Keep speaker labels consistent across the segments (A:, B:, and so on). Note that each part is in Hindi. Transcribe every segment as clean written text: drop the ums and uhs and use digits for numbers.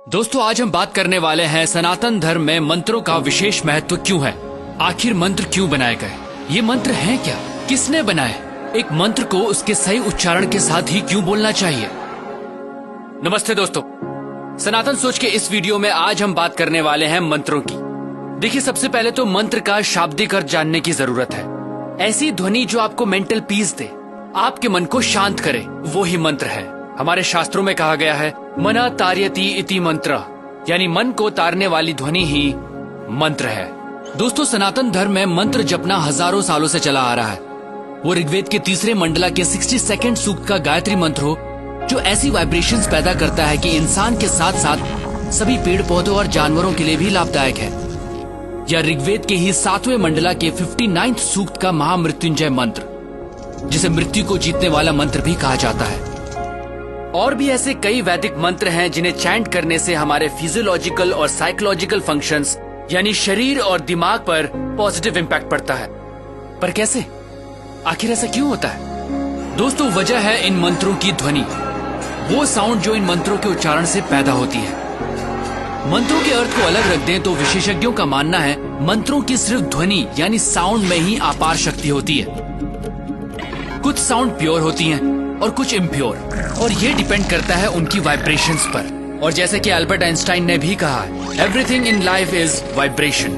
A: दोस्तों आज हम बात करने वाले हैं सनातन धर्म में मंत्रों का विशेष महत्व क्यों है। आखिर मंत्र क्यों बनाए गए, ये मंत्र हैं क्या, किसने बनाए, एक मंत्र को उसके सही उच्चारण के साथ ही क्यों बोलना चाहिए। नमस्ते दोस्तों, सनातन सोच के इस वीडियो में आज हम बात करने वाले हैं मंत्रों की। देखिए, सबसे पहले तो मंत्र का शाब्दिक अर्थ जानने की जरूरत है। ऐसी ध्वनि जो आपको मेंटल पीस दे, आपके मन को शांत करे, वो ही मंत्र है। हमारे शास्त्रों में कहा गया है मना तार्यति इति मंत्र, यानी मन को तारने वाली ध्वनि ही मंत्र है। दोस्तों, सनातन धर्म में मंत्र जपना हजारों सालों से चला आ रहा है। वो ऋग्वेद के तीसरे मंडला के 62 सूक्त का गायत्री मंत्र हो, जो ऐसी वाइब्रेशंस पैदा करता है कि इंसान के साथ साथ सभी पेड़ पौधों और जानवरों के लिए भी लाभदायक है। या ऋग्वेद के ही 7वें मंडला के 59 सूक्त का महामृत्युंजय मंत्र, जिसे मृत्यु को जीतने वाला मंत्र भी कहा जाता है। और भी ऐसे कई वैदिक मंत्र हैं जिन्हें चैंट करने से हमारे फिजियोलॉजिकल और साइकोलॉजिकल फंक्शंस यानी शरीर और दिमाग पर पॉजिटिव इम्पैक्ट पड़ता है। पर कैसे, आखिर ऐसा क्यों होता है? दोस्तों, वजह है इन मंत्रों की ध्वनि, वो साउंड जो इन मंत्रों के उच्चारण से पैदा होती है। मंत्रों के अर्थ को अलग रख दें तो विशेषज्ञों का मानना है मंत्रों की सिर्फ ध्वनि यानी साउंड में ही अपार शक्ति होती है। कुछ साउंड प्योर होती हैं और कुछ इम्प्योर, और ये डिपेंड करता है उनकी वाइब्रेशंस पर। और जैसे कि अल्बर्ट आइंस्टाइन ने भी कहा, everything in life is vibration.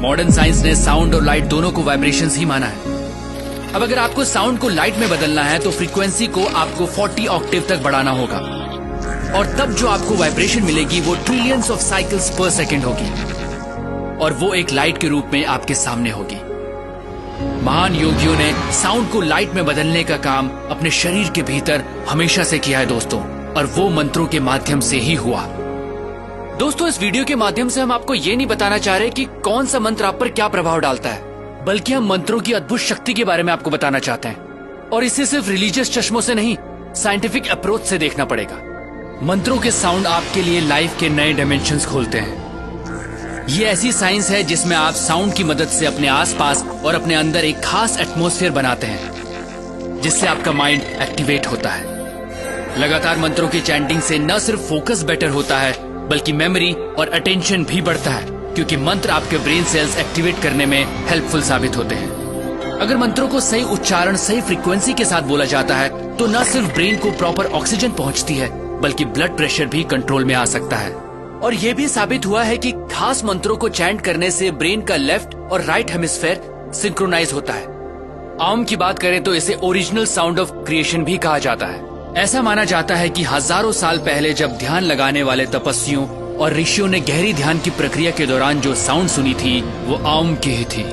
A: Modern science ने साउंड और लाइट दोनों को वाइब्रेशंस ही माना है। अब अगर आपको साउंड को लाइट में बदलना है तो फ्रीक्वेंसी को आपको 40 ऑक्टेव तक बढ़ाना होगा, और तब जो आपको वाइब्रेशन मिलेगी वो ट्रिलियंस ऑफ साइकिल्स पर सेकेंड होगी, और वो एक लाइट के रूप में आपके सामने होगी। महान योगियों ने साउंड को लाइट में बदलने का काम अपने शरीर के भीतर हमेशा से किया है दोस्तों, और वो मंत्रों के माध्यम से ही हुआ। दोस्तों, इस वीडियो के माध्यम से हम आपको ये नहीं बताना चाह रहे कि कौन सा मंत्र आप पर क्या प्रभाव डालता है, बल्कि हम मंत्रों की अद्भुत शक्ति के बारे में आपको बताना चाहते हैं। और इसे सिर्फ रिलीजियस चश्मों से नहीं, साइंटिफिक अप्रोच से देखना पड़ेगा। मंत्रों के साउंड आपके लिए लाइफ के नए डायमेंशंस खोलते हैं। ये ऐसी साइंस है जिसमें आप साउंड की मदद से अपने आसपास और अपने अंदर एक खास एटमॉस्फेयर बनाते हैं, जिससे आपका माइंड एक्टिवेट होता है। लगातार मंत्रों की चैंटिंग से न सिर्फ फोकस बेटर होता है, बल्कि मेमोरी और अटेंशन भी बढ़ता है, क्योंकि मंत्र आपके ब्रेन सेल्स एक्टिवेट करने में हेल्पफुल साबित होते हैं। अगर मंत्रों को सही उच्चारण, सही फ्रीक्वेंसी के साथ बोला जाता है तो न सिर्फ ब्रेन को प्रॉपर ऑक्सीजन पहुंचती है, बल्कि ब्लड प्रेशर भी कंट्रोल में आ सकता है। और ये भी साबित हुआ है कि खास मंत्रों को चैंट करने से ब्रेन का लेफ्ट और राइट हेमिस्फेयर सिंक्रोनाइज होता है। आम की बात करें तो इसे ओरिजिनल साउंड ऑफ क्रिएशन भी कहा जाता है। ऐसा माना जाता है कि हजारों साल पहले जब ध्यान लगाने वाले तपस्वियों और ऋषियों ने गहरी ध्यान की प्रक्रिया के दौरान जो साउंड सुनी थी वो आम की ही थी।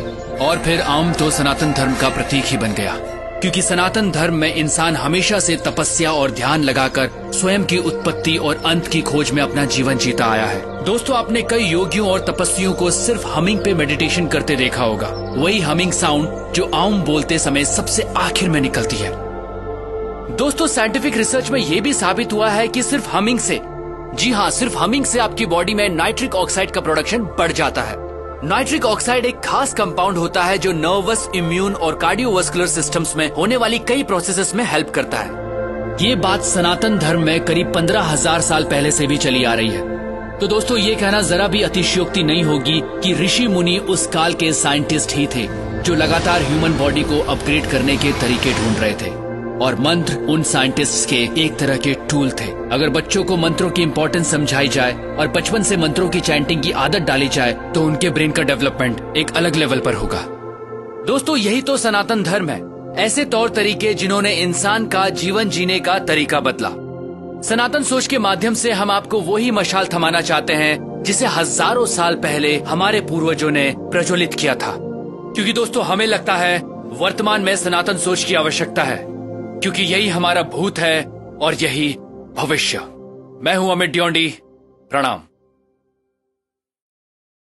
A: और फिर आम तो सनातन धर्म का प्रतीक ही बन गया, क्योंकि सनातन धर्म में इंसान हमेशा से तपस्या और ध्यान लगाकर स्वयं की उत्पत्ति और अंत की खोज में अपना जीवन जीता आया है। दोस्तों, आपने कई योगियों और तपस्वियों को सिर्फ हमिंग पे मेडिटेशन करते देखा होगा, वही हमिंग साउंड जो आम बोलते समय सबसे आखिर में निकलती है। दोस्तों, साइंटिफिक रिसर्च में यह भी साबित हुआ है कि सिर्फ हमिंग से, जी हाँ, सिर्फ हमिंग से आपकी बॉडी में नाइट्रिक ऑक्साइड का प्रोडक्शन बढ़ जाता है। नाइट्रिक ऑक्साइड एक खास कंपाउंड होता है जो नर्वस, इम्यून और कार्डियोवास्कुलर सिस्टम्स में होने वाली कई प्रोसेसेस में हेल्प करता है। ये बात सनातन धर्म में करीब 15,000 साल पहले से भी चली आ रही है। तो दोस्तों, ये कहना जरा भी अतिशयोक्ति नहीं होगी कि ऋषि मुनि उस काल के साइंटिस्ट ही थे जो लगातार ह्यूमन बॉडी को अपग्रेड करने के तरीके ढूंढ रहे थे, और मंत्र उन साइंटिस्ट्स के एक तरह के टूल थे। अगर बच्चों को मंत्रों की इंपॉर्टेंस समझाई जाए और बचपन से मंत्रों की चैंटिंग की आदत डाली जाए तो उनके ब्रेन का डेवलपमेंट एक अलग लेवल पर होगा। दोस्तों, यही तो सनातन धर्म है, ऐसे तौर तरीके जिन्होंने इंसान का जीवन जीने का तरीका बदला। सनातन सोच के माध्यम से हम आपको वही मशाल थमाना चाहते हैं जिसे हजारों साल पहले हमारे पूर्वजों ने प्रज्वलित किया था। क्योंकि दोस्तों, हमें लगता है वर्तमान में सनातन सोच की आवश्यकता है, क्योंकि यही हमारा भूत है और यही भविष्य। मैं हूं अमित ड्योंडी, प्रणाम।